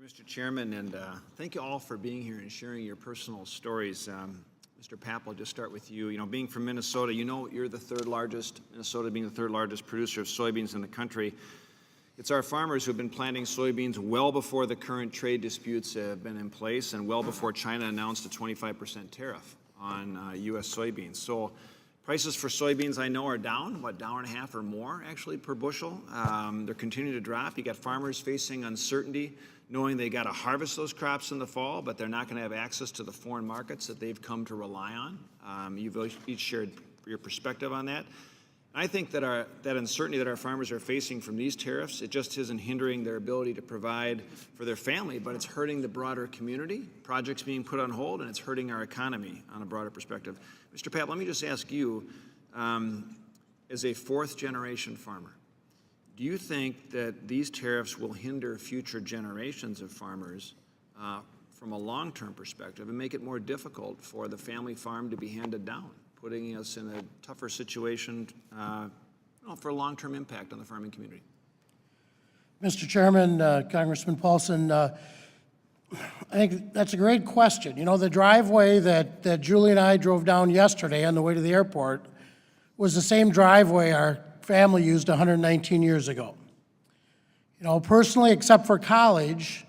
Mr. Chairman, and thank you all for being here and sharing your personal stories. Mr. Papp, I'll just start with you. You know, being from Minnesota, you know you're the third largest, Minnesota being the third largest producer of soybeans in the country. It's our farmers who have been planting soybeans well before the current trade disputes have been in place and well before China announced a 25% tariff on U.S. soybeans. So prices for soybeans, I know, are down, what, $1.50 or more, actually, per bushel. They're continuing to drop. You got farmers facing uncertainty, knowing they got to harvest those crops in the fall, but they're not going to have access to the foreign markets that they've come to rely on. You've each shared your perspective on that. I think that that uncertainty that our farmers are facing from these tariffs, it just isn't hindering their ability to provide for their family, but it's hurting the broader community. Projects being put on hold, and it's hurting our economy on a broader perspective. Mr. Papp, let me just ask you, as a fourth-generation farmer, do you think that these tariffs will hinder future generations of farmers from a long-term perspective and make it more difficult for the family farm to be handed down, putting us in a tougher situation for a long-term impact on the farming community? Mr. Chairman, Congressman Paulsen, I think that's a great question. You know, the driveway that Julie and I drove down yesterday on the way to the airport was the same driveway our family used 119 years ago. You know, personally, except for college,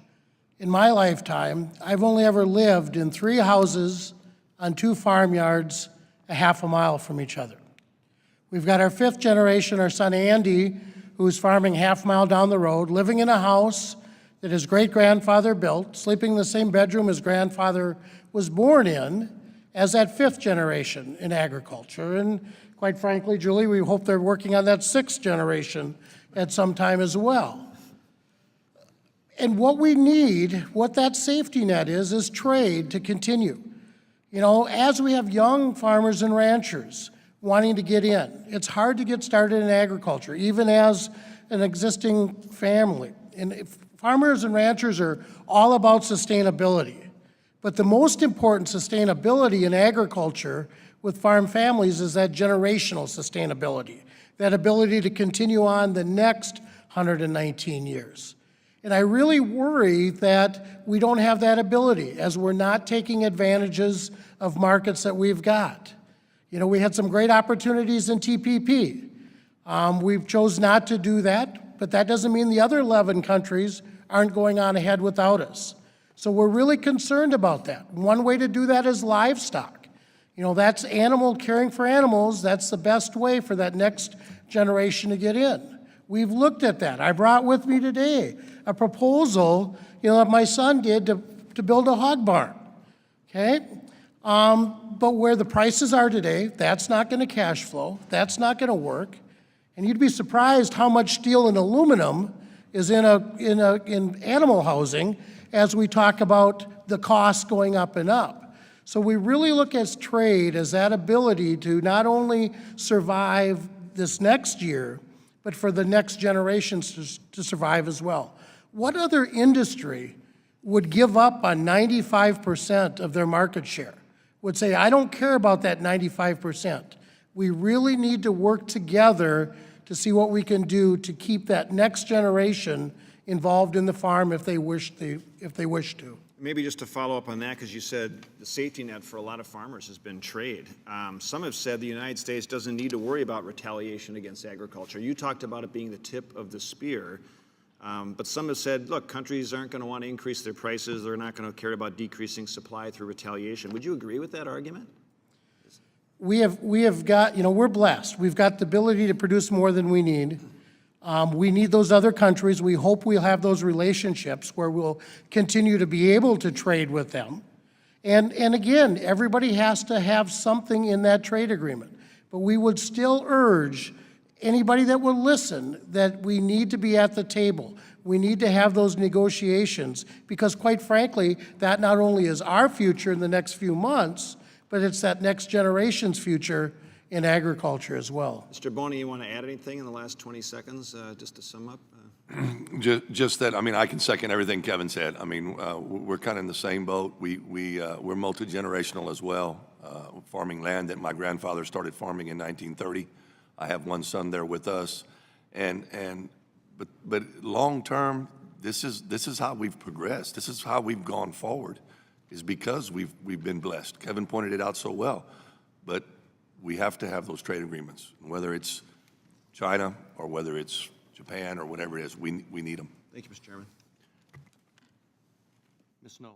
in my lifetime, I've only ever lived in 3 houses on 2 farmyards a half a mile from each other. We've got our 5th generation, our son Andy, who's farming half a mile down the road, living in a house that his great-grandfather built, sleeping in the same bedroom his grandfather was born in, as that 5th generation in agriculture. And quite frankly, Julie, we hope they're working on that 6th generation at some time as well. And what we need, what that safety net is trade to continue. You know, as we have young farmers and ranchers wanting to get in, it's hard to get started in agriculture, even as an existing family. And farmers and ranchers are all about sustainability. But the most important sustainability in agriculture with farm families is that generational sustainability, that ability to continue on the next 119 years. And I really worry that we don't have that ability as we're not taking advantages of markets that we've got. You know, we had some great opportunities in TPP. We've chose not to do that, but that doesn't mean the other 11 countries aren't going on ahead without us. So we're really concerned about that. One way to do that is livestock. You know, that's caring for animals. That's the best way for that next generation to get in. We've looked at that. I brought with me today a proposal, you know, that my son did to build a hog barn, okay? But where the prices are today, that's not going to cash flow. That's not going to work. And you'd be surprised how much steel and aluminum is in animal housing as we talk about the costs going up and up. So we really look at trade as that ability to not only survive this next year, but for the next generations to survive as well. What other industry would give up on 95% of their market share, would say, I don't care about that 95%. We really need to work together to see what we can do to keep that next generation involved in the farm if they wish to. Maybe just to follow up on that, because you said the safety net for a lot of farmers has been trade. Some have said the United States doesn't need to worry about retaliation against agriculture. You talked about it being the tip of the spear, but some have said, look, countries aren't going to want to increase their prices. They're not going to care about decreasing supply through retaliation. Would you agree with that argument? We have got, you know, we're blessed. We've got the ability to produce more than we need. We need those other countries. We hope we'll have those relationships where we'll continue to be able to trade with them. And again, everybody has to have something in that trade agreement. But we would still urge anybody that will listen that we need to be at the table. We need to have those negotiations because, quite frankly, that not only is our future in the next few months, but it's that next generation's future in agriculture as well. Mr. Boney, you want to add anything in the last 20 seconds, just to sum up? Just that, I mean, I can second everything Kevin said. I mean, we're kind of in the same boat. We're multi-generational as well, farming land that my grandfather started farming in 1930. I have one son there with us. But long term, this is how we've progressed. This is how we've gone forward, is because we've been blessed. Kevin pointed it out so well, but we have to have those trade agreements, whether it's China or whether it's Japan or whatever it is. We need them. Thank you, Mr. Chairman. Ms. Snow.